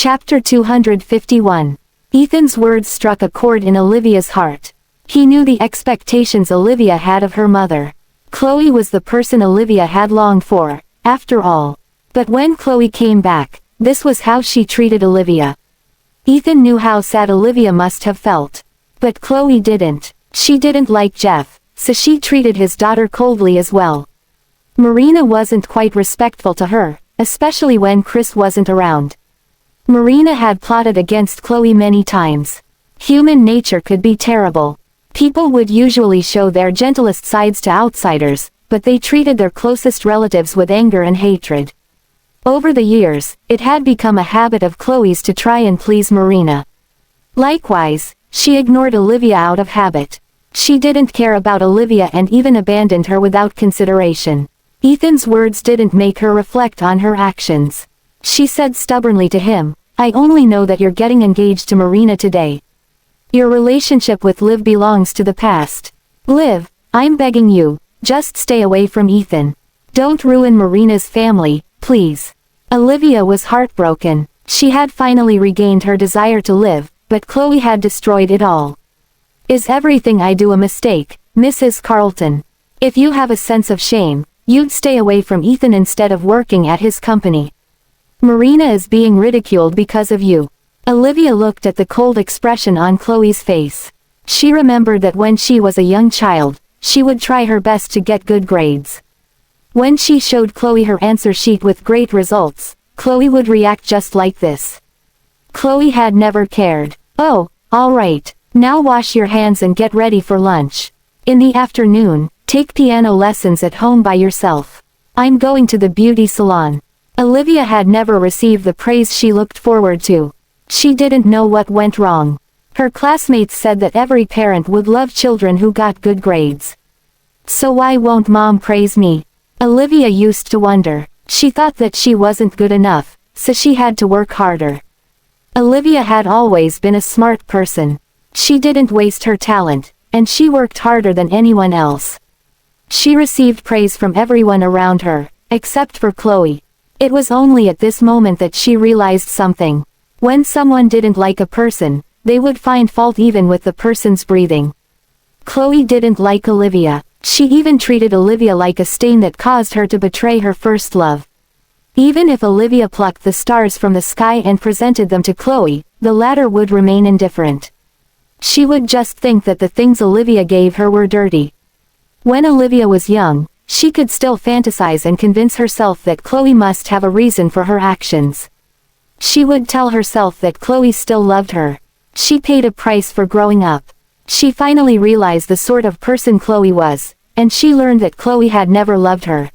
Chapter 251. Ethan's words struck a chord in Olivia's heart. He knew the expectations Olivia had of her mother. Chloe was the person Olivia had longed for, after all. But when Chloe came back, this was how she treated Olivia. Ethan knew how sad Olivia must have felt. But Chloe didn't. She didn't like Jeff, so she treated his daughter coldly as well. Marina wasn't quite respectful to her, especially when Chris wasn't around. Marina had plotted against Chloe many times. Human nature could be terrible. People would usually show their gentlest sides to outsiders, but they treated their closest relatives with anger and hatred. Over the years, it had become a habit of Chloe's to try and please Marina. Likewise, she ignored Olivia out of habit. She didn't care about Olivia and even abandoned her without consideration. Ethan's words didn't make her reflect on her actions. She said stubbornly to him, "I only know that you're getting engaged to Marina today. Your relationship with Liv belongs to the past. Liv, I'm begging you, just stay away from Ethan. Don't ruin Marina's family, please." Olivia was heartbroken. She had finally regained her desire to live, but Chloe had destroyed it all. "Is everything I do a mistake, Mrs. Carlton? If you have a sense of shame, you'd stay away from Ethan instead of working at his company. Marina is being ridiculed because of you." Olivia looked at the cold expression on Chloe's face. She remembered that when she was a young child, she would try her best to get good grades. When she showed Chloe her answer sheet with great results, Chloe would react just like this. Chloe had never cared. "Oh, all right, now wash your hands and get ready for lunch. In the afternoon, take piano lessons at home by yourself. I'm going to the beauty salon." Olivia had never received the praise she looked forward to. She didn't know what went wrong. Her classmates said that every parent would love children who got good grades. So why won't Mom praise me? Olivia used to wonder. She thought that she wasn't good enough, so she had to work harder. Olivia had always been a smart person. She didn't waste her talent, and she worked harder than anyone else. She received praise from everyone around her, except for Chloe. It was only at this moment that she realized something. When someone didn't like a person, they would find fault even with the person's breathing. Chloe didn't like Olivia. She even treated Olivia like a stain that caused her to betray her first love. Even if Olivia plucked the stars from the sky and presented them to Chloe, the latter would remain indifferent. She would just think that the things Olivia gave her were dirty. When Olivia was young, she could still fantasize and convince herself that Chloe must have a reason for her actions. She would tell herself that Chloe still loved her. She paid a price for growing up. She finally realized the sort of person Chloe was, and she learned that Chloe had never loved her.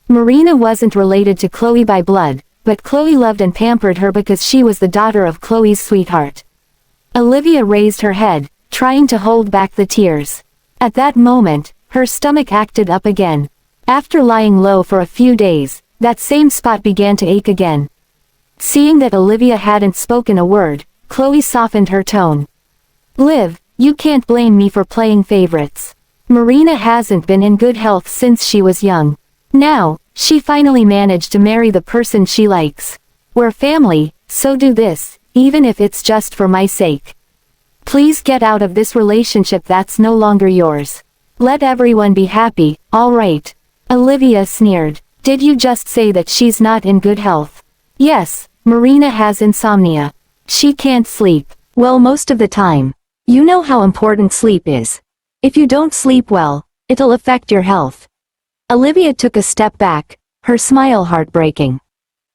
Marina wasn't related to Chloe by blood, but Chloe loved and pampered her because she was the daughter of Chloe's sweetheart. Olivia raised her head, trying to hold back the tears. At that moment, her stomach acted up again. After lying low for a few days, that same spot began to ache again. Seeing that Olivia hadn't spoken a word, Chloe softened her tone. "Liv, you can't blame me for playing favorites. Marina hasn't been in good health since she was young. Now, she finally managed to marry the person she likes. We're family, so do this, even if it's just for my sake. Please get out of this relationship that's no longer yours. Let everyone be happy, all right?" Olivia sneered. "Did you just say that she's not in good health?" "Yes, Marina has insomnia. She can't sleep. Well, most of the time. You know how important sleep is. If you don't sleep well, it'll affect your health." Olivia took a step back, her smile heartbreaking.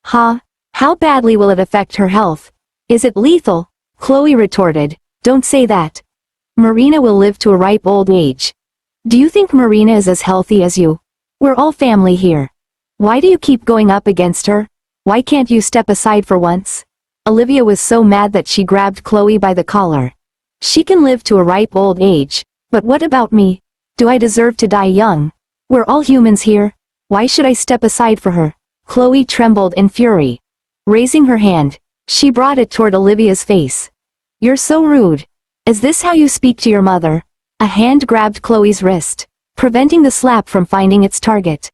"Huh? How badly will it affect her health? Is it lethal?" Chloe retorted. "Don't say that. Marina will live to a ripe old age. Do you think Marina is as healthy as you? We're all family here. Why do you keep going up against her? Why can't you step aside for once?" Olivia was so mad that she grabbed Chloe by the collar. "She can live to a ripe old age, but what about me? Do I deserve to die young? We're all humans here. Why should I step aside for her?" Chloe trembled in fury. Raising her hand, she brought it toward Olivia's face. "You're so rude. Is this how you speak to your mother?" A hand grabbed Chloe's wrist, preventing the slap from finding its target.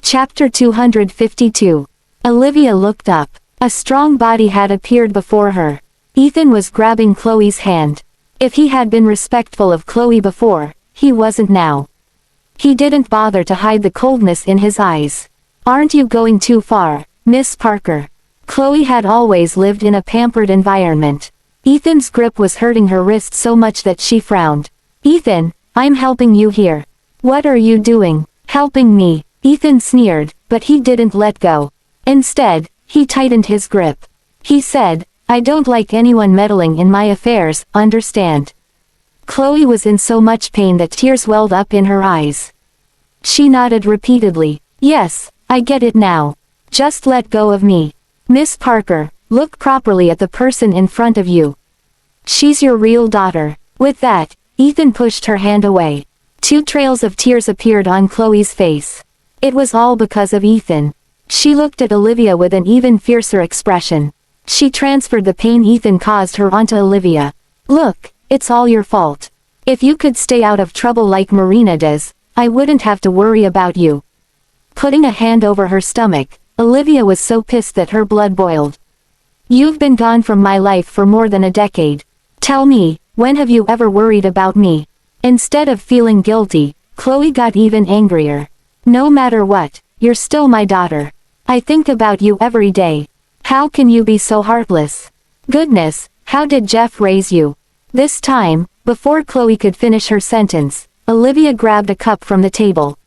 Chapter 252. Olivia looked up. A strong body had appeared before her. Ethan was grabbing Chloe's hand. If he had been respectful of Chloe before, he wasn't now. He didn't bother to hide the coldness in his eyes. "Aren't you going too far, Miss Parker?" Chloe had always lived in a pampered environment. Ethan's grip was hurting her wrist so much that she frowned. "Ethan, I'm helping you here." "What are you doing, helping me?" Ethan sneered, but he didn't let go. Instead, he tightened his grip. He said, "I don't like anyone meddling in my affairs, understand?" Chloe was in so much pain that tears welled up in her eyes. She nodded repeatedly. "Yes, I get it now. Just let go of me. Miss Parker, look properly at the person in front of you. She's your real daughter." With that, Ethan pushed her hand away. 2 trails of tears appeared on Chloe's face. It was all because of Ethan. She looked at Olivia with an even fiercer expression. She transferred the pain Ethan caused her onto Olivia. "Look, it's all your fault. If you could stay out of trouble like Marina does, I wouldn't have to worry about you." Putting a hand over her stomach, Olivia was so pissed that her blood boiled. "You've been gone from my life for more than a decade. Tell me, when have you ever worried about me?" Instead of feeling guilty, Chloe got even angrier. "No matter what, you're still my daughter. I think about you every day. How can you be so heartless? Goodness, how did Jeff raise you?" This time, before Chloe could finish her sentence, Olivia grabbed a cup from the table.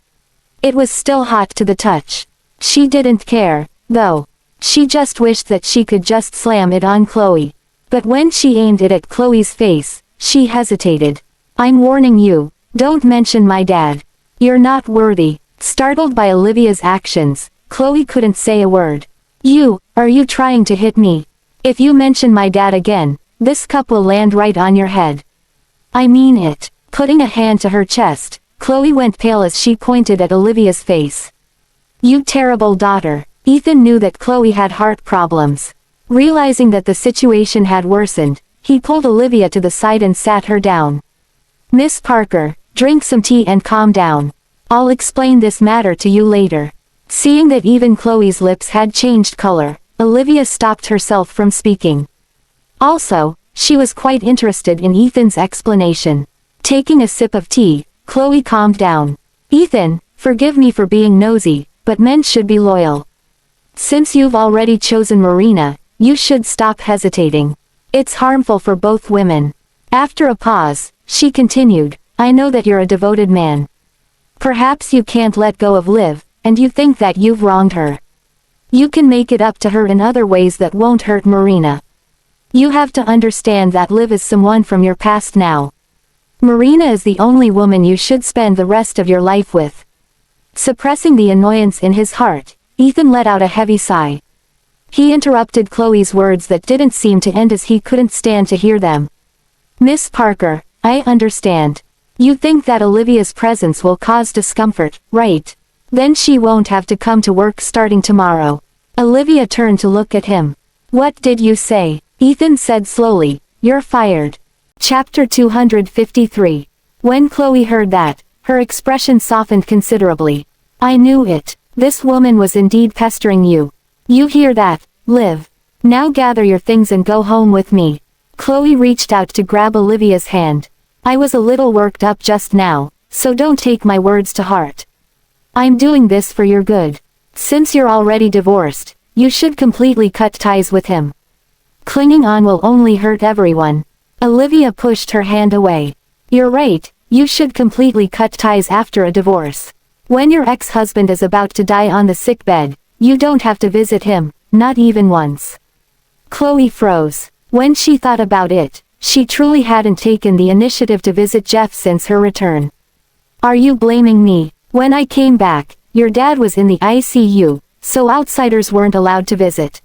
It was still hot to the touch. She didn't care, though. She just wished that she could just slam it on Chloe. But when she aimed it at Chloe's face, she hesitated. "I'm warning you, don't mention my dad. You're not worthy." Startled by Olivia's actions, Chloe couldn't say a word. Are you trying to hit me? If you mention my dad again, this cup will land right on your head." "I mean it." Putting a hand to her chest, Chloe went pale as she pointed at Olivia's face. "You terrible daughter." Ethan knew that Chloe had heart problems. Realizing that the situation had worsened, he pulled Olivia to the side and sat her down. "Miss Parker, drink some tea and calm down. I'll explain this matter to you later." Seeing that even Chloe's lips had changed color, Olivia stopped herself from speaking. Also, she was quite interested in Ethan's explanation. Taking a sip of tea, Chloe calmed down. "Ethan, forgive me for being nosy, but men should be loyal. Since you've already chosen Marina, you should stop hesitating. It's harmful for both women." After a pause, she continued, "I know that you're a devoted man. Perhaps you can't let go of Liv, and you think that you've wronged her. You can make it up to her in other ways that won't hurt Marina. You have to understand that Liv is someone from your past now. Marina is the only woman you should spend the rest of your life with." Suppressing the annoyance in his heart, Ethan let out a heavy sigh. He interrupted Chloe's words that didn't seem to end as he couldn't stand to hear them. "Miss Parker, I understand. You think that Olivia's presence will cause discomfort, right? Then she won't have to come to work starting tomorrow." Olivia turned to look at him. "What did you say?" Ethan said slowly, "You're fired." Chapter 253. When Chloe heard that, her expression softened considerably. "I knew it. This woman was indeed pestering you. You hear that, Liv? Now gather your things and go home with me." Chloe reached out to grab Olivia's hand. "I was a little worked up just now, so don't take my words to heart. I'm doing this for your good. Since you're already divorced, you should completely cut ties with him. Clinging on will only hurt everyone." Olivia pushed her hand away. "You're right, you should completely cut ties after a divorce. When your ex-husband is about to die on the sickbed, you don't have to visit him, not even once." Chloe froze. When she thought about it, she truly hadn't taken the initiative to visit Jeff since her return. "Are you blaming me? When I came back, your dad was in the ICU, so outsiders weren't allowed to visit."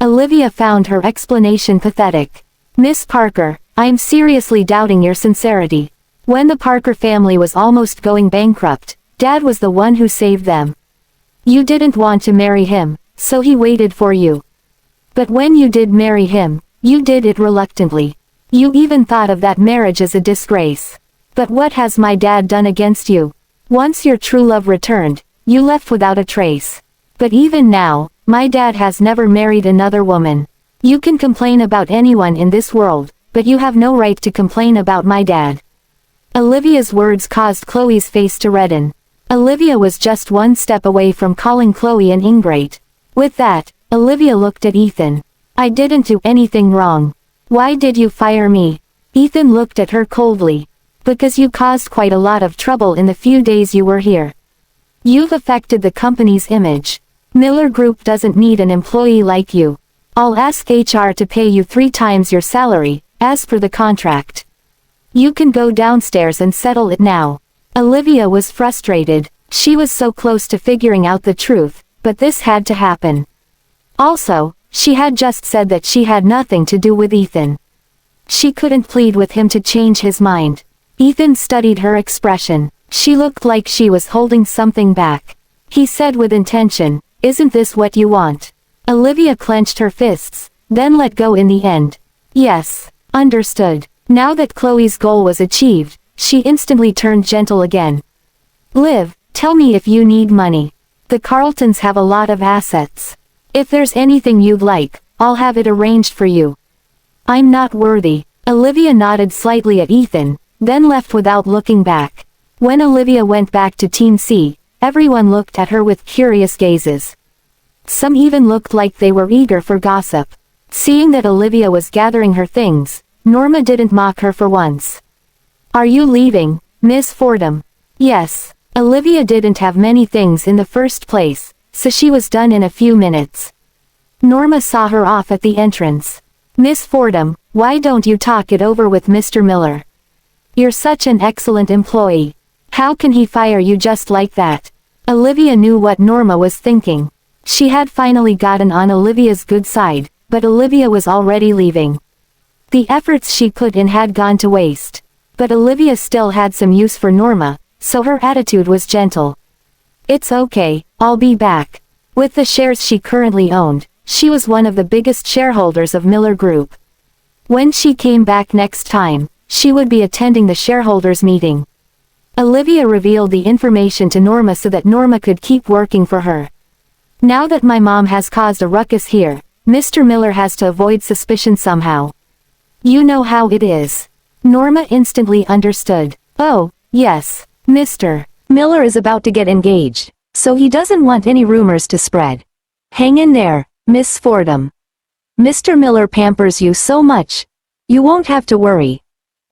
Olivia found her explanation pathetic. "Miss Parker, I'm seriously doubting your sincerity. When the Parker family was almost going bankrupt, Dad was the one who saved them. You didn't want to marry him, so he waited for you. But when you did marry him, you did it reluctantly. You even thought of that marriage as a disgrace. But what has my dad done against you? Once your true love returned, you left without a trace. But even now, my dad has never married another woman. You can complain about anyone in this world, but you have no right to complain about my dad. Olivia's words caused Chloe's face to redden. Olivia was just one step away from calling Chloe an ingrate. With that, Olivia looked at Ethan. I didn't do anything wrong. Why did you fire me? Ethan looked at her coldly. Because you caused quite a lot of trouble in the few days you were here. You've affected the company's image. Miller Group doesn't need an employee like you. I'll ask HR to pay you 3 times your salary, as per the contract. You can go downstairs and settle it now. Olivia was frustrated. She was so close to figuring out the truth, but this had to happen. Also, she had just said that she had nothing to do with Ethan. She couldn't plead with him to change his mind. Ethan studied her expression. She looked like she was holding something back. He said with intention, "Isn't this what you want?" Olivia clenched her fists, then let go in the end. Yes, understood. Now that Chloe's goal was achieved, she instantly turned gentle again. Liv, tell me if you need money. The Carltons have a lot of assets. If there's anything you'd like, I'll have it arranged for you. I'm not worthy. Olivia nodded slightly at Ethan, then left without looking back. When Olivia went back to Team C, everyone looked at her with curious gazes. Some even looked like they were eager for gossip. Seeing that Olivia was gathering her things, Norma didn't mock her for once. Are you leaving, Miss Fordham? Yes. Olivia didn't have many things in the first place, so she was done in a few minutes. Norma saw her off at the entrance. Miss Fordham, why don't you talk it over with Mr. Miller? You're such an excellent employee. How can he fire you just like that? Olivia knew what Norma was thinking. She had finally gotten on Olivia's good side, but Olivia was already leaving. The efforts she put in had gone to waste. But Olivia still had some use for Norma, so her attitude was gentle. It's okay, I'll be back. With the shares she currently owned, she was one of the biggest shareholders of Miller Group. When she came back next time, she would be attending the shareholders meeting. Olivia revealed the information to Norma so that Norma could keep working for her. Now that my mom has caused a ruckus here, Mr. Miller has to avoid suspicion somehow. You know how it is. Norma instantly understood. Oh, yes, Mr. Miller is about to get engaged, so he doesn't want any rumors to spread. Hang in there, Miss Fordham. Mr. Miller pampers you so much. You won't have to worry.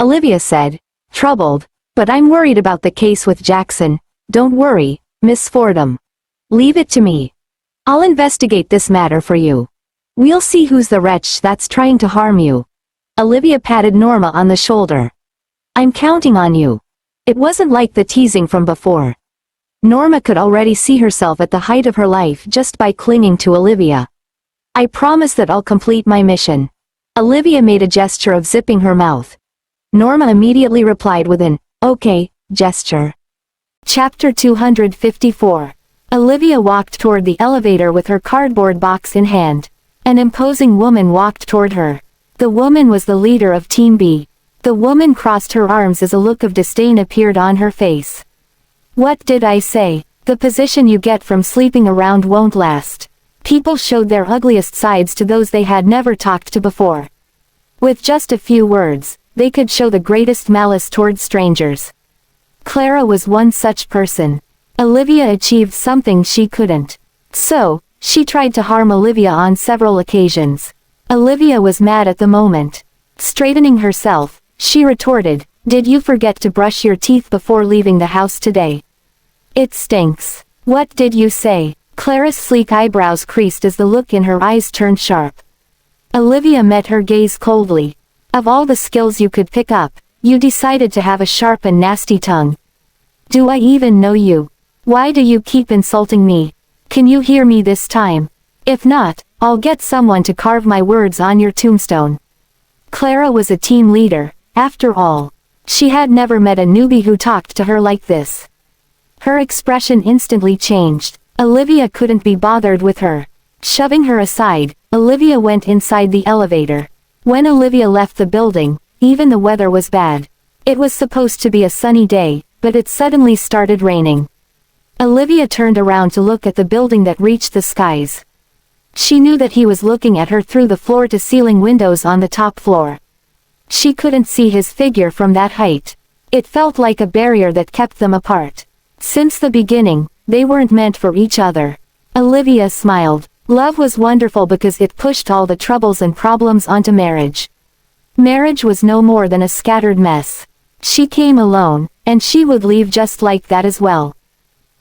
Olivia said, troubled, but I'm worried about the case with Jackson. Don't worry, Miss Fordham. Leave it to me. I'll investigate this matter for you. We'll see who's the wretch that's trying to harm you. Olivia patted Norma on the shoulder. I'm counting on you. It wasn't like the teasing from before. Norma could already see herself at the height of her life just by clinging to Olivia. I promise that I'll complete my mission. Olivia made a gesture of zipping her mouth. Norma immediately replied with an, okay, gesture. Chapter 254. Olivia walked toward the elevator with her cardboard box in hand. An imposing woman walked toward her. The woman was the leader of Team B. The woman crossed her arms as a look of disdain appeared on her face. What did I say? The position you get from sleeping around won't last. People showed their ugliest sides to those they had never talked to before. With just a few words, they could show the greatest malice toward strangers. Clara was one such person. Olivia achieved something she couldn't. So, she tried to harm Olivia on several occasions. Olivia was mad at the moment. Straightening herself, she retorted, did you forget to brush your teeth before leaving the house today? It stinks. What did you say? Clara's sleek eyebrows creased as the look in her eyes turned sharp. Olivia met her gaze coldly. Of all the skills you could pick up, you decided to have a sharp and nasty tongue. Do I even know you? Why do you keep insulting me? Can you hear me this time? If not, I'll get someone to carve my words on your tombstone. Clara was a team leader, after all. She had never met a newbie who talked to her like this. Her expression instantly changed. Olivia couldn't be bothered with her. Shoving her aside, Olivia went inside the elevator. When Olivia left the building, even the weather was bad. It was supposed to be a sunny day, but it suddenly started raining. Olivia turned around to look at the building that reached the skies. She knew that he was looking at her through the floor-to-ceiling windows on the top floor. She couldn't see his figure from that height. It felt like a barrier that kept them apart. Since the beginning, they weren't meant for each other. Olivia smiled. Love was wonderful because it pushed all the troubles and problems onto marriage. Marriage was no more than a scattered mess. She came alone, and she would leave just like that as well.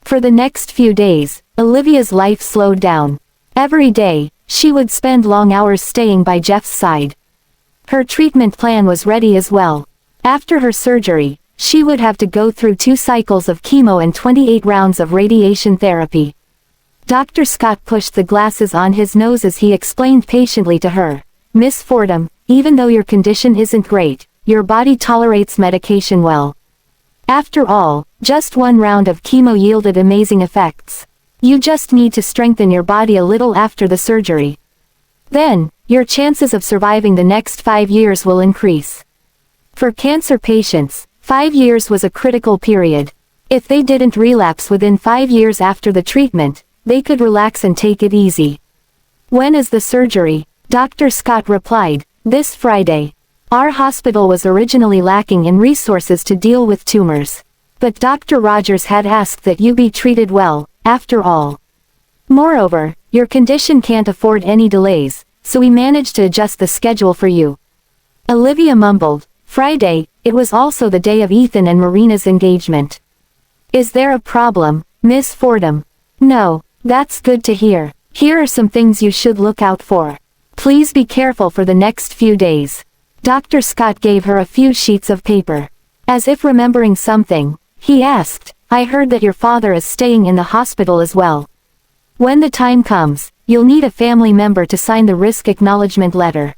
For the next few days, Olivia's life slowed down. Every day, she would spend long hours staying by Jeff's side. Her treatment plan was ready as well. After her surgery, she would have to go through 2 cycles of chemo and 28 rounds of radiation therapy. Dr. Scott pushed the glasses on his nose as he explained patiently to her, "Miss Fordham, even though your condition isn't great, your body tolerates medication well. After all, just 1 round of chemo yielded amazing effects. You just need to strengthen your body a little after the surgery. Then, your chances of surviving the next 5 years will increase." For cancer patients, 5 years was a critical period. If they didn't relapse within 5 years after the treatment, they could relax and take it easy. "When is the surgery?" Dr. Scott replied, "This Friday. Our hospital was originally lacking in resources to deal with tumors. But Dr. Rogers had asked that you be treated well, after all. Moreover, your condition can't afford any delays, so we managed to adjust the schedule for you." Olivia mumbled, "Friday, it was also the day of Ethan and Marina's engagement. Is there a problem, Miss Fordham?" "No, that's good to hear. Here are some things you should look out for. Please be careful for the next few days." Dr. Scott gave her a few sheets of paper. As if remembering something, he asked, "I heard that your father is staying in the hospital as well. When the time comes, you'll need a family member to sign the risk acknowledgement letter."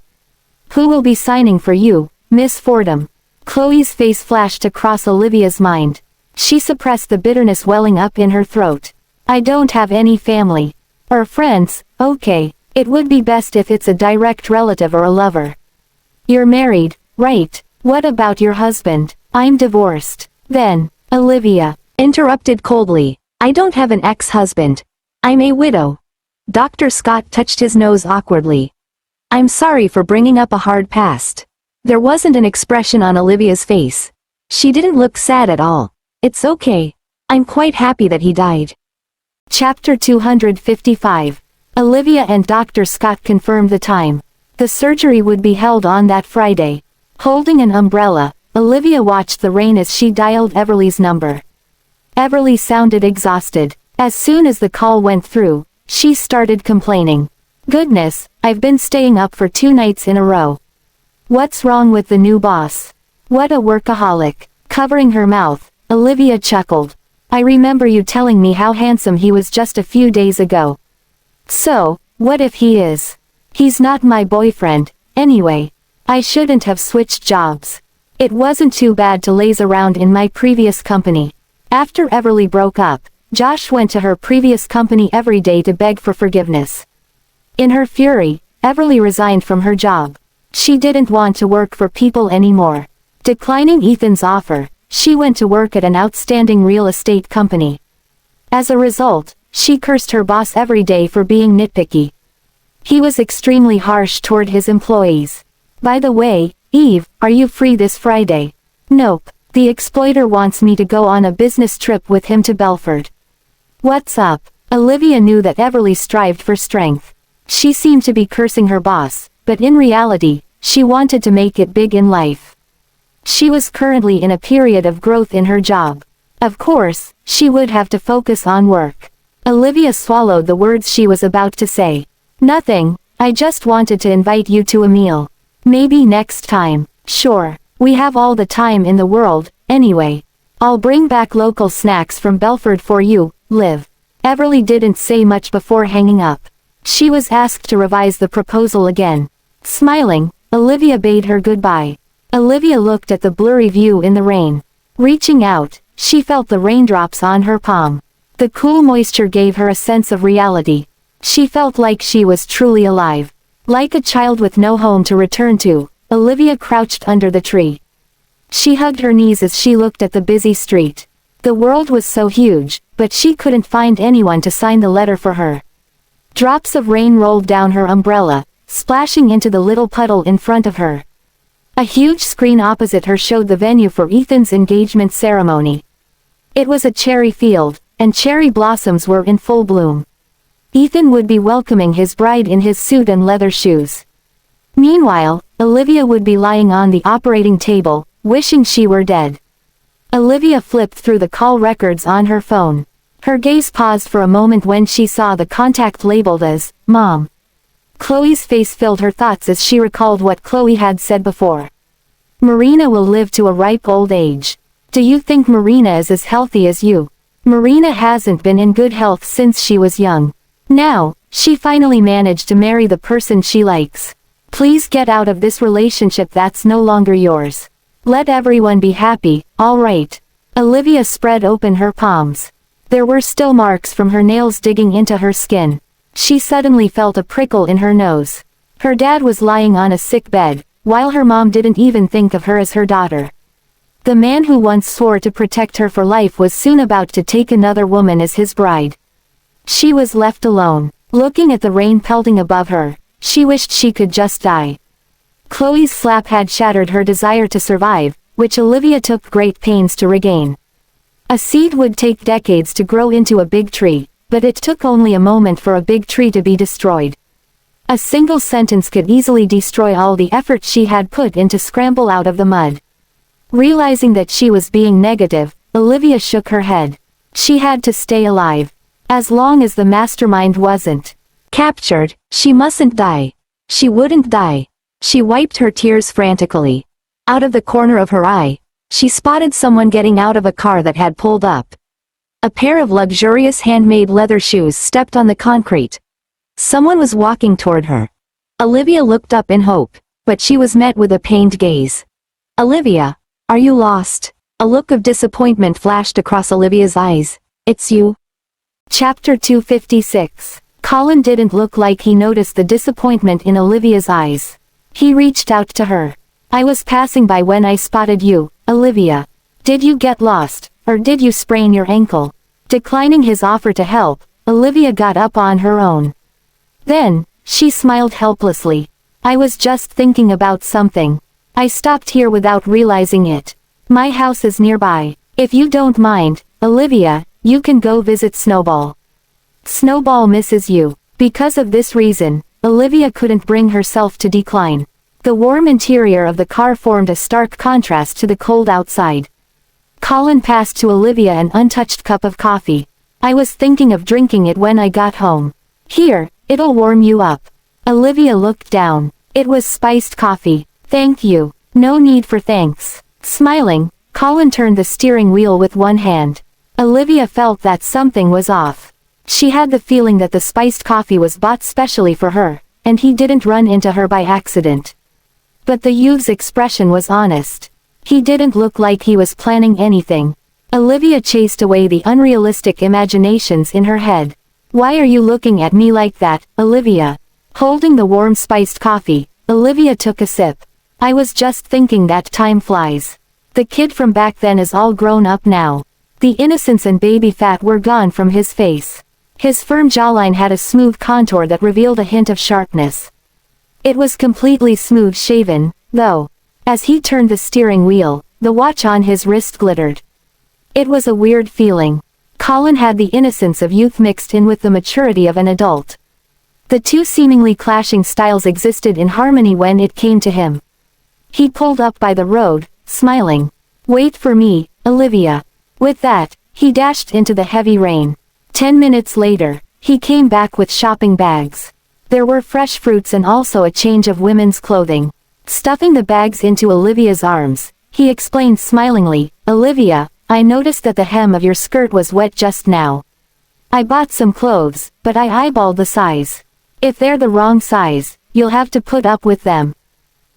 "Who will be signing for you, Miss Fordham?" Chloe's face flashed across Olivia's mind. She suppressed the bitterness welling up in her throat. "I don't have any family. Or friends, okay, it would be best if it's a direct relative or a lover." "You're married, right? What about your husband?" "I'm divorced." "Then," Olivia interrupted coldly, "I don't have an ex-husband. I'm a widow." Dr. Scott touched his nose awkwardly. "I'm sorry for bringing up a hard past." There wasn't an expression on Olivia's face. She didn't look sad at all. "It's okay. I'm quite happy that he died." Chapter 255. Olivia and Dr. Scott confirmed the time. The surgery would be held on that Friday. Holding an umbrella, Olivia watched the rain as she dialed Everly's number. Everly sounded exhausted. As soon as the call went through, she started complaining. "Goodness, I've been staying up for 2 nights in a row. What's wrong with the new boss? What a workaholic." Covering her mouth, Olivia chuckled. "I remember you telling me how handsome he was just a few days ago. So, what if he is? He's not my boyfriend, anyway. I shouldn't have switched jobs. It wasn't too bad to laze around in my previous company." After Everly broke up, Josh went to her previous company every day to beg for forgiveness. In her fury, Everly resigned from her job. She didn't want to work for people anymore. Declining Ethan's offer, she went to work at an outstanding real estate company. As a result, she cursed her boss every day for being nitpicky. He was extremely harsh toward his employees. "By the way, Eve, are you free this Friday?" "Nope. The exploiter wants me to go on a business trip with him to Belford." "What's up?" Olivia knew that Everly strived for strength. She seemed to be cursing her boss, but in reality, she wanted to make it big in life. She was currently in a period of growth in her job. Of course, she would have to focus on work. Olivia swallowed the words she was about to say. "Nothing, I just wanted to invite you to a meal. Maybe next time." "Sure, we have all the time in the world, anyway. I'll bring back local snacks from Belford for you, Liv." Everly didn't say much before hanging up. She was asked to revise the proposal again. Smiling, Olivia bade her goodbye. Olivia looked at the blurry view in the rain. Reaching out, she felt the raindrops on her palm. The cool moisture gave her a sense of reality. She felt like she was truly alive. Like a child with no home to return to, Olivia crouched under the tree. She hugged her knees as she looked at the busy street. The world was so huge, but she couldn't find anyone to sign the letter for her. Drops of rain rolled down her umbrella, splashing into the little puddle in front of her. A huge screen opposite her showed the venue for Ethan's engagement ceremony. It was a cherry field, and cherry blossoms were in full bloom. Ethan would be welcoming his bride in his suit and leather shoes. Meanwhile, Olivia would be lying on the operating table, wishing she were dead. Olivia flipped through the call records on her phone. Her gaze paused for a moment when she saw the contact labeled as Mom. Chloe's face filled her thoughts as she recalled what Chloe had said before. Marina will live to a ripe old age. Do you think Marina is as healthy as you? Marina hasn't been in good health since she was young. Now, she finally managed to marry the person she likes. Please get out of this relationship that's no longer yours. Let everyone be happy, all right. Olivia spread open her palms. There were still marks from her nails digging into her skin. She suddenly felt a prickle in her nose. Her dad was lying on a sick bed, while her mom didn't even think of her as her daughter. The man who once swore to protect her for life was soon about to take another woman as his bride. She was left alone, looking at the rain pelting above her. She wished she could just die. Chloe's slap had shattered her desire to survive, which Olivia took great pains to regain. A seed would take decades to grow into a big tree, but it took only a moment for a big tree to be destroyed. A single sentence could easily destroy all the effort she had put in to scramble out of the mud. Realizing that she was being negative, Olivia shook her head. She had to stay alive. As long as the mastermind wasn't captured, she mustn't die. She wouldn't die. She wiped her tears frantically. Out of the corner of her eye, she spotted someone getting out of a car that had pulled up. A pair of luxurious handmade leather shoes stepped on the concrete. Someone was walking toward her. Olivia looked up in hope, but she was met with a pained gaze. Olivia, are you lost? A look of disappointment flashed across Olivia's eyes. It's you? Chapter 256. Colin didn't look like he noticed the disappointment in Olivia's eyes. He reached out to her. I was passing by when I spotted you, Olivia. Did you get lost, or did you sprain your ankle? Declining his offer to help, Olivia got up on her own. Then, she smiled helplessly. I was just thinking about something. I stopped here without realizing it. My house is nearby. If you don't mind, Olivia, you can go visit Snowball. Snowball misses you. Because of this reason, Olivia couldn't bring herself to decline. The warm interior of the car formed a stark contrast to the cold outside. Colin passed to Olivia an untouched cup of coffee. I was thinking of drinking it when I got home. Here, it'll warm you up. Olivia looked down. It was spiced coffee. Thank you. No need for thanks. Smiling, Colin turned the steering wheel with one hand. Olivia felt that something was off. She had the feeling that the spiced coffee was bought specially for her, and he didn't run into her by accident. But the youth's expression was honest. He didn't look like he was planning anything. Olivia chased away the unrealistic imaginations in her head. Why are you looking at me like that, Olivia? Holding the warm spiced coffee, Olivia took a sip. I was just thinking that time flies. The kid from back then is all grown up now. The innocence and baby fat were gone from his face. His firm jawline had a smooth contour that revealed a hint of sharpness. It was completely smooth shaven, though. As he turned the steering wheel, the watch on his wrist glittered. It was a weird feeling. Colin had the innocence of youth mixed in with the maturity of an adult. The two seemingly clashing styles existed in harmony when it came to him. He pulled up by the road, smiling. Wait for me, Olivia. With that, he dashed into the heavy rain. 10 minutes later, he came back with shopping bags. There were fresh fruits and also a change of women's clothing. Stuffing the bags into Olivia's arms, he explained smilingly, Olivia, I noticed that the hem of your skirt was wet just now. I bought some clothes, but I eyeballed the size. If they're the wrong size, you'll have to put up with them.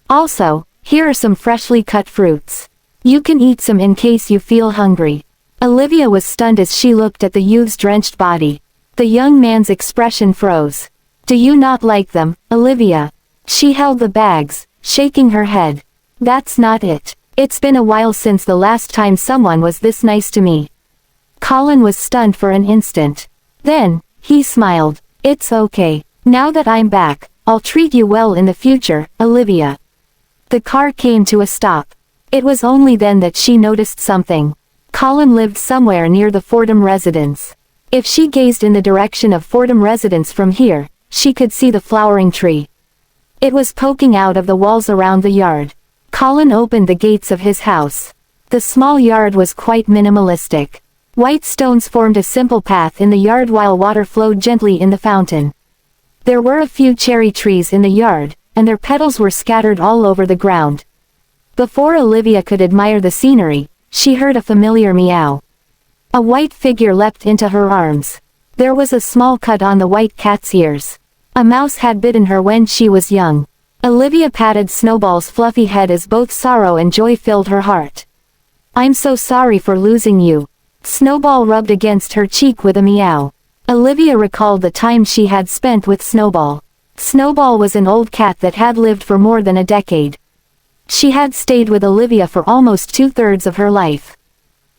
Also, here are some freshly cut fruits. You can eat some in case you feel hungry. Olivia was stunned as she looked at the youth's drenched body. The young man's expression froze. Do you not like them, Olivia? She held the bags, shaking her head. That's not it. It's been a while since the last time someone was this nice to me. Colin was stunned for an instant. Then, he smiled. It's okay. Now that I'm back, I'll treat you well in the future, Olivia. The car came to a stop. It was only then that she noticed something. Colin lived somewhere near the Fordham residence. If she gazed in the direction of Fordham residence from here, she could see the flowering tree. It was poking out of the walls around the yard. Colin opened the gates of his house. The small yard was quite minimalistic. White stones formed a simple path in the yard while water flowed gently in the fountain. There were a few cherry trees in the yard, and their petals were scattered all over the ground. Before Olivia could admire the scenery, she heard a familiar meow. A white figure leapt into her arms. There was a small cut on the white cat's ears. A mouse had bitten her when she was young. Olivia patted Snowball's fluffy head as both sorrow and joy filled her heart. I'm so sorry for losing you. Snowball rubbed against her cheek with a meow. Olivia recalled the time she had spent with Snowball. Snowball was an old cat that had lived for more than a decade. She had stayed with Olivia for almost 2/3 of her life.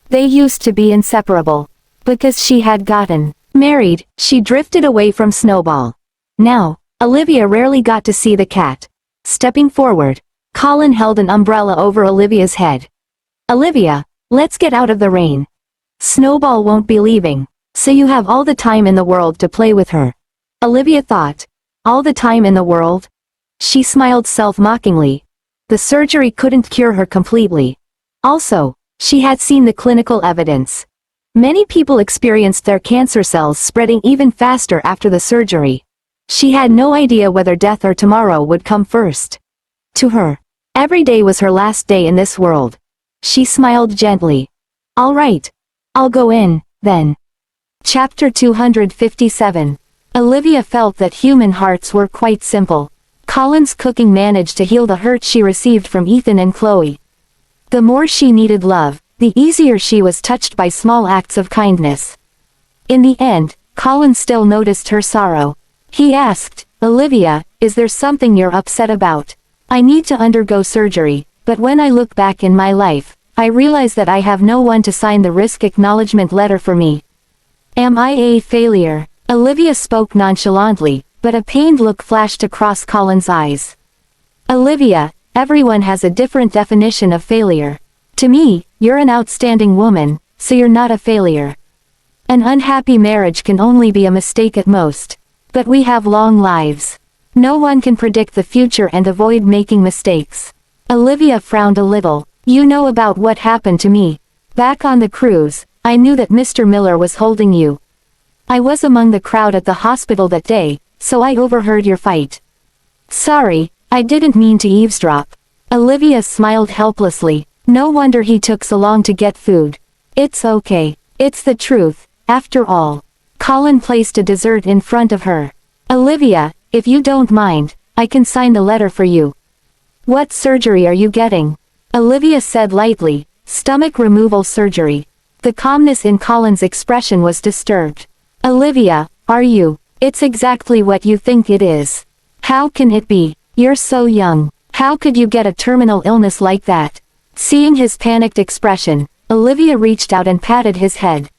They used to be inseparable. Because she had gotten married, she drifted away from Snowball. Now, Olivia rarely got to see the cat. Stepping forward, Colin held an umbrella over Olivia's head. Olivia, let's get out of the rain. Snowball won't be leaving, so you have all the time in the world to play with her. Olivia thought. All the time in the world? She smiled self-mockingly. The surgery couldn't cure her completely. Also, she had seen the clinical evidence. Many people experienced their cancer cells spreading even faster after the surgery. She had no idea whether death or tomorrow would come first. To her, every day was her last day in this world. She smiled gently. All right. I'll go in, then. Chapter 257. Olivia felt that human hearts were quite simple. Colin's cooking managed to heal the hurt she received from Ethan and Chloe. The more she needed love, the easier she was touched by small acts of kindness. In the end, Colin still noticed her sorrow. He asked, Olivia, is there something you're upset about? I need to undergo surgery, but when I look back in my life, I realize that I have no one to sign the risk acknowledgement letter for me. Am I a failure? Olivia spoke nonchalantly, but a pained look flashed across Colin's eyes. Olivia, everyone has a different definition of failure. To me, you're an outstanding woman, so you're not a failure. An unhappy marriage can only be a mistake at most. But we have long lives. No one can predict the future and avoid making mistakes. Olivia frowned a little. You know about what happened to me. Back on the cruise, I knew that Mr. Miller was holding you. I was among the crowd at the hospital that day, so I overheard your fight. Sorry, I didn't mean to eavesdrop. Olivia smiled helplessly. No wonder he took so long to get food. It's okay. It's the truth, after all. Colin placed a dessert in front of her. Olivia, if you don't mind, I can sign the letter for you. What surgery are you getting? Olivia said lightly, stomach removal surgery. The calmness in Colin's expression was disturbed. Olivia, are you? It's exactly what you think it is. How can it be? You're so young. How could you get a terminal illness like that? Seeing his panicked expression, Olivia reached out and patted his head.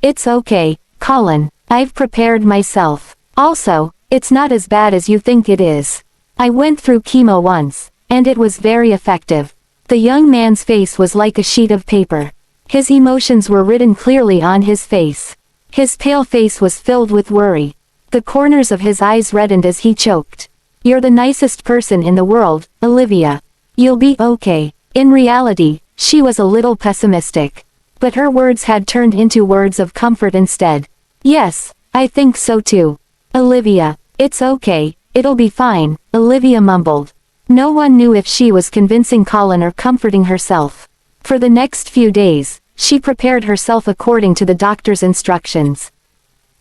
It's okay, Colin, I've prepared myself. Also, it's not as bad as you think it is. I went through chemo once, and it was very effective. The young man's face was like a sheet of paper. His emotions were written clearly on his face. His pale face was filled with worry. The corners of his eyes reddened as he choked. You're the nicest person in the world, Olivia. You'll be okay. In reality, she was a little pessimistic. But her words had turned into words of comfort instead. Yes, I think so too. Olivia, it's okay, it'll be fine, Olivia mumbled. No one knew if she was convincing Colin or comforting herself. For the next few days, she prepared herself according to the doctor's instructions.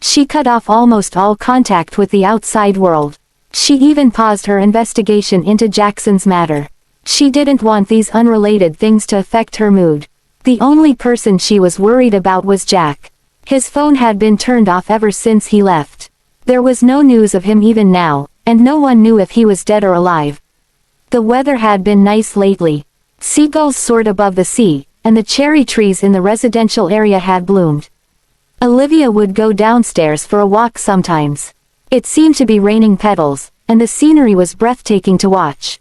She cut off almost all contact with the outside world. She even paused her investigation into Jackson's matter. She didn't want these unrelated things to affect her mood. The only person she was worried about was Jack. His phone had been turned off ever since he left. There was no news of him even now, and no one knew if he was dead or alive. The weather had been nice lately. Seagulls soared above the sea, and the cherry trees in the residential area had bloomed. Olivia would go downstairs for a walk sometimes. It seemed to be raining petals, and the scenery was breathtaking to watch.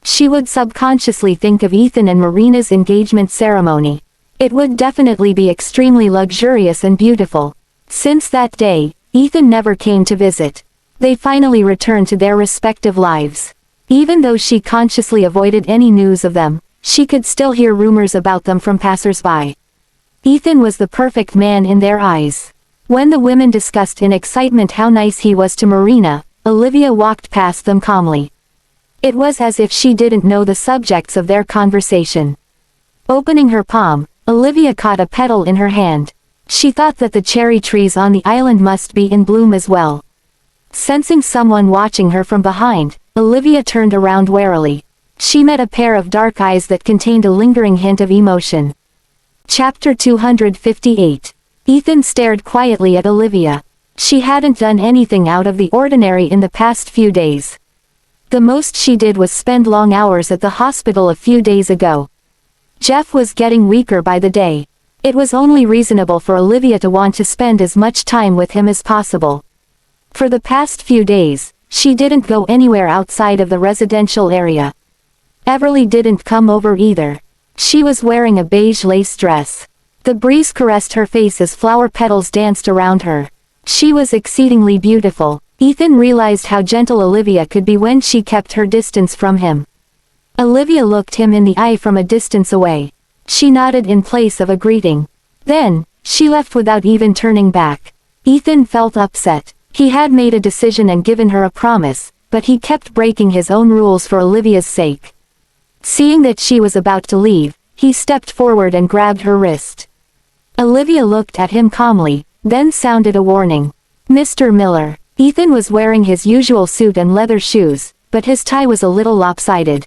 She would subconsciously think of Ethan and Marina's engagement ceremony. It would definitely be extremely luxurious and beautiful. Since that day, Ethan never came to visit. They finally returned to their respective lives. Even though she consciously avoided any news of them, she could still hear rumors about them from passers-by. Ethan was the perfect man in their eyes. When the women discussed in excitement how nice he was to Marina, Olivia walked past them calmly. It was as if she didn't know the subjects of their conversation. Opening her palm, Olivia caught a petal in her hand. She thought that the cherry trees on the island must be in bloom as well. Sensing someone watching her from behind, Olivia turned around warily. She met a pair of dark eyes that contained a lingering hint of emotion. Chapter 258. Ethan stared quietly at Olivia. She hadn't done anything out of the ordinary in the past few days. The most she did was spend long hours at the hospital a few days ago. Jeff was getting weaker by the day. It was only reasonable for Olivia to want to spend as much time with him as possible. For the past few days, she didn't go anywhere outside of the residential area. Everly didn't come over either. She was wearing a beige lace dress. The breeze caressed her face as flower petals danced around her. She was exceedingly beautiful. Ethan realized how gentle Olivia could be when she kept her distance from him. Olivia looked him in the eye from a distance away. She nodded in place of a greeting. Then, she left without even turning back. Ethan felt upset. He had made a decision and given her a promise, but he kept breaking his own rules for Olivia's sake. Seeing that she was about to leave, he stepped forward and grabbed her wrist. Olivia looked at him calmly, then sounded a warning. "Mr. Miller." Ethan was wearing his usual suit and leather shoes, but his tie was a little lopsided.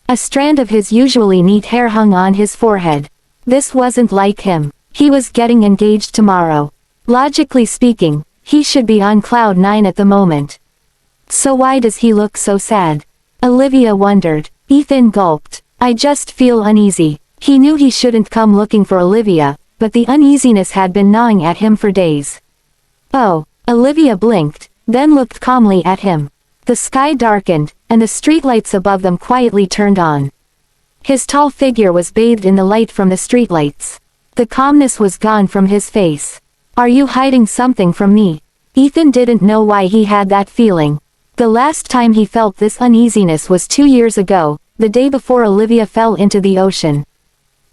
A strand of his usually neat hair hung on his forehead. This wasn't like him. He was getting engaged tomorrow. Logically speaking, he should be on cloud 9 at the moment. So why does he look so sad? Olivia wondered. Ethan gulped. "I just feel uneasy." He knew he shouldn't come looking for Olivia, but the uneasiness had been gnawing at him for days. "Oh." Olivia blinked, then looked calmly at him. The sky darkened, and the streetlights above them quietly turned on. His tall figure was bathed in the light from the streetlights. The calmness was gone from his face. "Are you hiding something from me?" Ethan didn't know why he had that feeling. The last time he felt this uneasiness was 2 years ago, the day before Olivia fell into the ocean.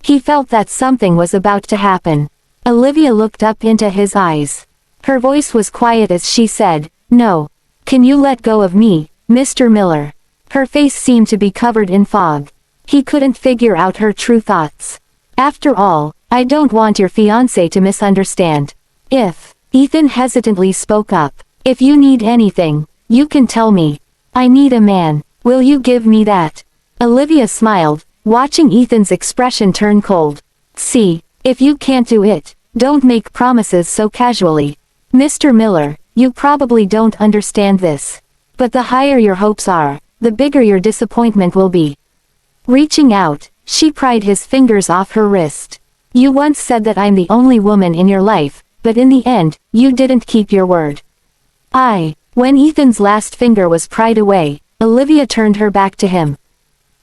He felt that something was about to happen. Olivia looked up into his eyes. Her voice was quiet as she said, "No. Can you let go of me, Mr. Miller?" Her face seemed to be covered in fog. He couldn't figure out her true thoughts. "After all, I don't want your fiancé to misunderstand. If," Ethan hesitantly spoke up, "if you need anything, you can tell me. I need a man. Will you give me that?" Olivia smiled, watching Ethan's expression turn cold. "See, if you can't do it, don't make promises so casually. Mr. Miller, you probably don't understand this. But the higher your hopes are, the bigger your disappointment will be." Reaching out, she pried his fingers off her wrist. "You once said that I'm the only woman in your life, but in the end, you didn't keep your word." When Ethan's last finger was pried away, Olivia turned her back to him.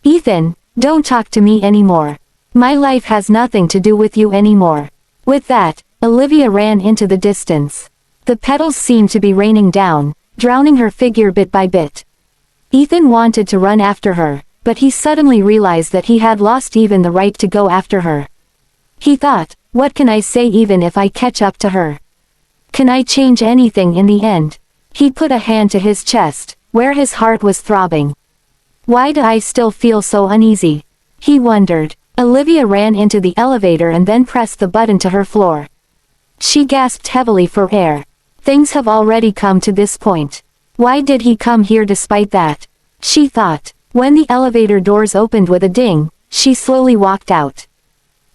"Ethan, don't talk to me anymore. My life has nothing to do with you anymore." With that, Olivia ran into the distance. The petals seemed to be raining down, drowning her figure bit by bit. Ethan wanted to run after her, but he suddenly realized that he had lost even the right to go after her. He thought, what can I say even if I catch up to her? Can I change anything in the end? He put a hand to his chest, where his heart was throbbing. Why do I still feel so uneasy? He wondered. Olivia ran into the elevator and then pressed the button to her floor. She gasped heavily for air. Things have already come to this point. Why did he come here despite that? She thought. When the elevator doors opened with a ding, she slowly walked out.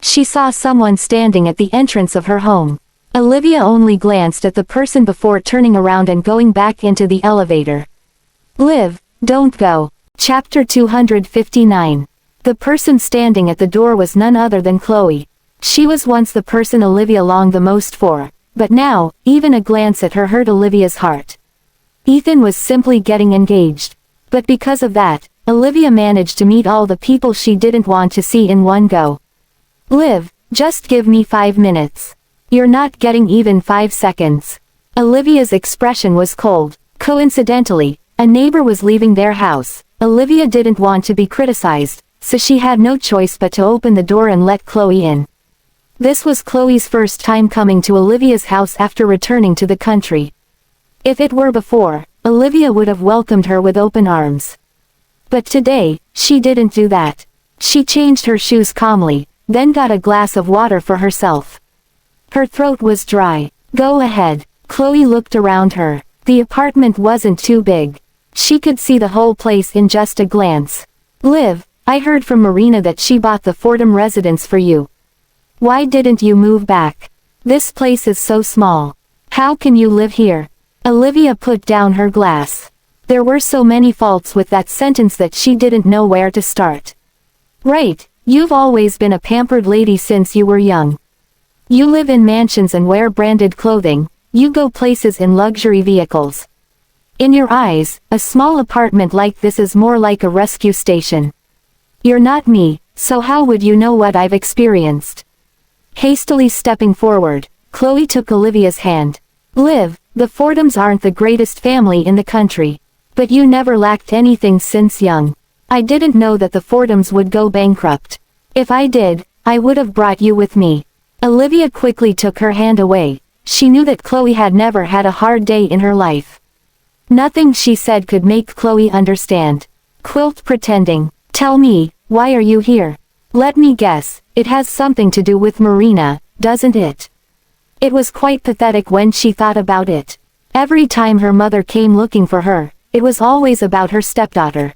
She saw someone standing at the entrance of her home. Olivia only glanced at the person before turning around and going back into the elevator. "Liv, don't go." Chapter 259. The person standing at the door was none other than Chloe. She was once the person Olivia longed the most for, but now, even a glance at her hurt Olivia's heart. Ethan was simply getting engaged. But because of that, Olivia managed to meet all the people she didn't want to see in one go. Liv, just give me 5 minutes. You're not getting even 5 seconds. Olivia's expression was cold. Coincidentally, a neighbor was leaving their house. Olivia didn't want to be criticized, so she had no choice but to open the door and let Chloe in. This was Chloe's first time coming to Olivia's house after returning to the country. If it were before, Olivia would have welcomed her with open arms. But today, she didn't do that. She changed her shoes calmly, then got a glass of water for herself. Her throat was dry. Go ahead. Chloe looked around her. The apartment wasn't too big. She could see the whole place in just a glance. Liv, I heard from Marina that she bought the Fordham residence for you. Why didn't you move back? This place is so small. How can you live here? Olivia put down her glass. There were so many faults with that sentence that she didn't know where to start. Right, you've always been a pampered lady since you were young. You live in mansions and wear branded clothing, you go places in luxury vehicles. In your eyes, a small apartment like this is more like a rescue station. You're not me, so how would you know what I've experienced? Hastily stepping forward, Chloe took Olivia's hand. Liv, the Fordhams aren't the greatest family in the country. But you never lacked anything since young. I didn't know that the Fordhams would go bankrupt. If I did, I would have brought you with me. Olivia quickly took her hand away. She knew that Chloe had never had a hard day in her life. Nothing she said could make Chloe understand. Quilt pretending. Tell me, why are you here? Let me guess, it has something to do with Marina, doesn't it? It was quite pathetic when she thought about it. Every time her mother came looking for her, it was always about her stepdaughter.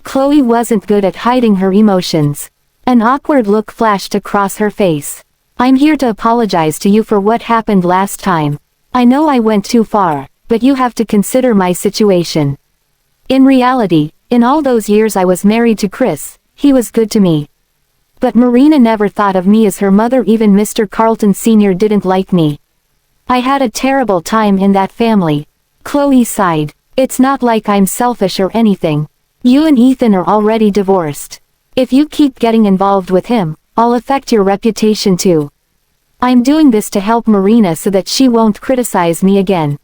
Chloe wasn't good at hiding her emotions. An awkward look flashed across her face. I'm here to apologize to you for what happened last time. I know I went too far, but you have to consider my situation. In reality, in all those years I was married to Chris, he was good to me. But Marina never thought of me as her mother. Even Mr. Carlton Sr. didn't like me. I had a terrible time in that family. Chloe sighed. It's not like I'm selfish or anything. You and Ethan are already divorced. If you keep getting involved with him, I'll affect your reputation too. I'm doing this to help Marina so that she won't criticize me again.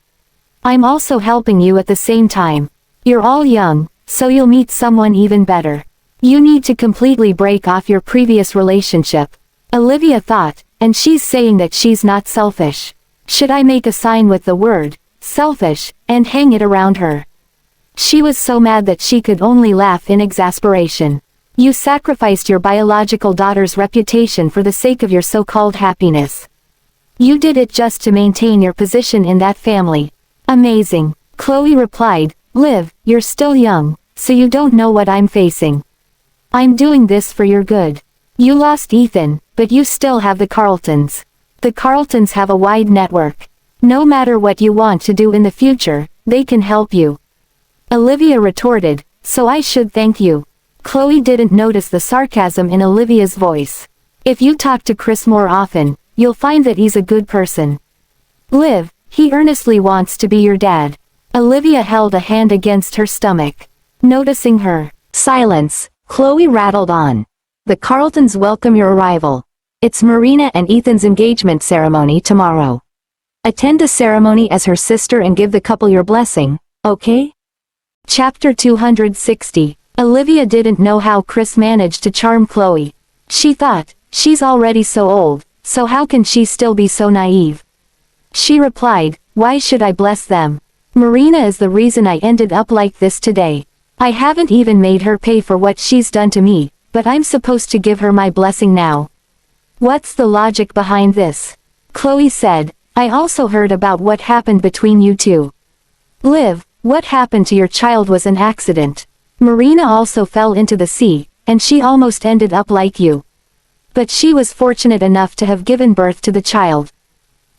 I'm also helping you at the same time. You're all young, so you'll meet someone even better. You need to completely break off your previous relationship. Olivia thought, and she's saying that she's not selfish. Should I make a sign with the word, selfish, and hang it around her? She was so mad that she could only laugh in exasperation. You sacrificed your biological daughter's reputation for the sake of your so-called happiness. You did it just to maintain your position in that family. Amazing. Chloe replied, Liv, you're still young, so you don't know what I'm facing. I'm doing this for your good. You lost Ethan, but you still have the Carltons. The Carltons have a wide network. No matter what you want to do in the future, they can help you. Olivia retorted, so I should thank you. Chloe didn't notice the sarcasm in Olivia's voice. If you talk to Chris more often, you'll find that he's a good person. Liv, he earnestly wants to be your dad. Olivia held a hand against her stomach. Noticing her silence, Chloe rattled on. The Carltons welcome your arrival. It's Marina and Ethan's engagement ceremony tomorrow. Attend the ceremony as her sister and give the couple your blessing, okay? Chapter 260. Olivia didn't know how Chris managed to charm Chloe. She thought, she's already so old, so how can she still be so naive? She replied, why should I bless them? Marina is the reason I ended up like this today. I haven't even made her pay for what she's done to me, but I'm supposed to give her my blessing now. What's the logic behind this? Chloe said, I also heard about what happened between you two. Liv, what happened to your child was an accident. Marina also fell into the sea, and she almost ended up like you. But she was fortunate enough to have given birth to the child.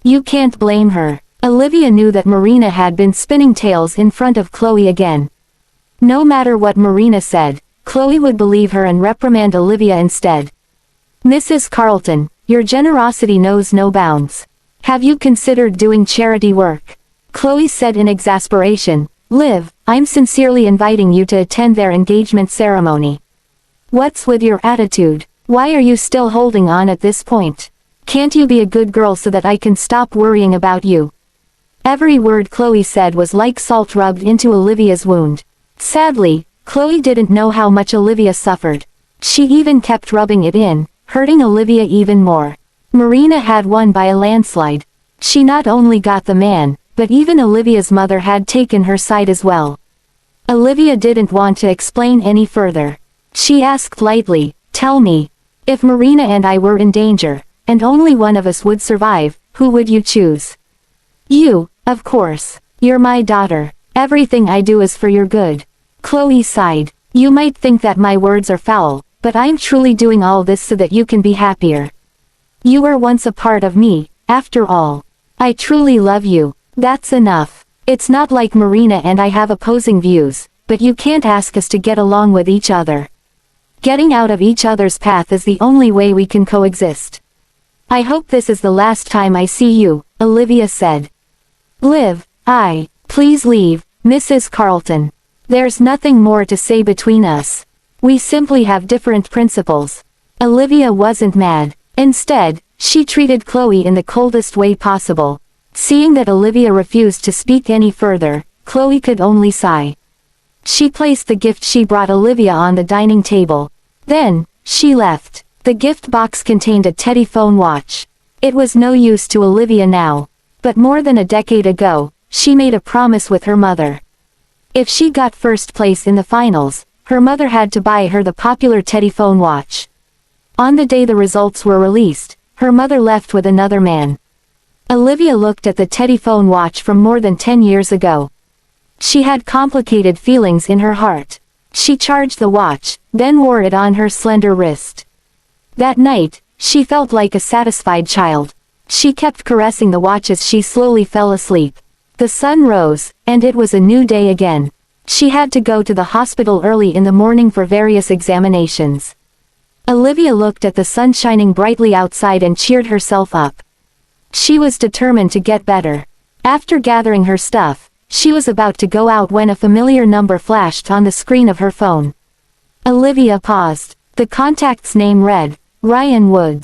You can't blame her. Olivia knew that Marina had been spinning tales in front of Chloe again. No matter what Marina said, Chloe would believe her and reprimand Olivia instead. Mrs. Carlton, your generosity knows no bounds. Have you considered doing charity work? Chloe said in exasperation, Liv, I'm sincerely inviting you to attend their engagement ceremony. What's with your attitude? Why are you still holding on at this point? Can't you be a good girl so that I can stop worrying about you? Every word Chloe said was like salt rubbed into Olivia's wound. Sadly, Chloe didn't know how much Olivia suffered. She even kept rubbing it in, hurting Olivia even more. Marina had won by a landslide. She not only got the man, but even Olivia's mother had taken her side as well. Olivia didn't want to explain any further. She asked lightly, "Tell me, if Marina and I were in danger, and only one of us would survive, who would you choose?" "You, of course. You're my daughter. Everything I do is for your good." Chloe sighed. "You might think that my words are foul, but I'm truly doing all this so that you can be happier. You were once a part of me, after all. I truly love you. That's enough. It's not like Marina and I have opposing views, but you can't ask us to get along with each other. Getting out of each other's path is the only way we can coexist. I hope this is the last time I see you," Olivia said. "Liv, please leave, Mrs. Carlton. There's nothing more to say between us. We simply have different principles." Olivia wasn't mad. Instead, she treated Chloe in the coldest way possible. Seeing that Olivia refused to speak any further, Chloe could only sigh. She placed the gift she brought Olivia on the dining table. Then, she left. The gift box contained a Teddy phone watch. It was no use to Olivia now. But more than a decade ago, she made a promise with her mother. If she got first place in the finals, her mother had to buy her the popular Teddy phone watch. On the day the results were released, her mother left with another man. Olivia looked at the Teddy phone watch from more than 10 years ago. She had complicated feelings in her heart. She charged the watch, then wore it on her slender wrist. That night, she felt like a satisfied child. She kept caressing the watch as she slowly fell asleep. The sun rose, and it was a new day again. She had to go to the hospital early in the morning for various examinations. Olivia looked at the sun shining brightly outside and cheered herself up. She was determined to get better. After gathering her stuff, she was about to go out when a familiar number flashed on the screen of her phone. Olivia paused. The contact's name read, Ryan Woods.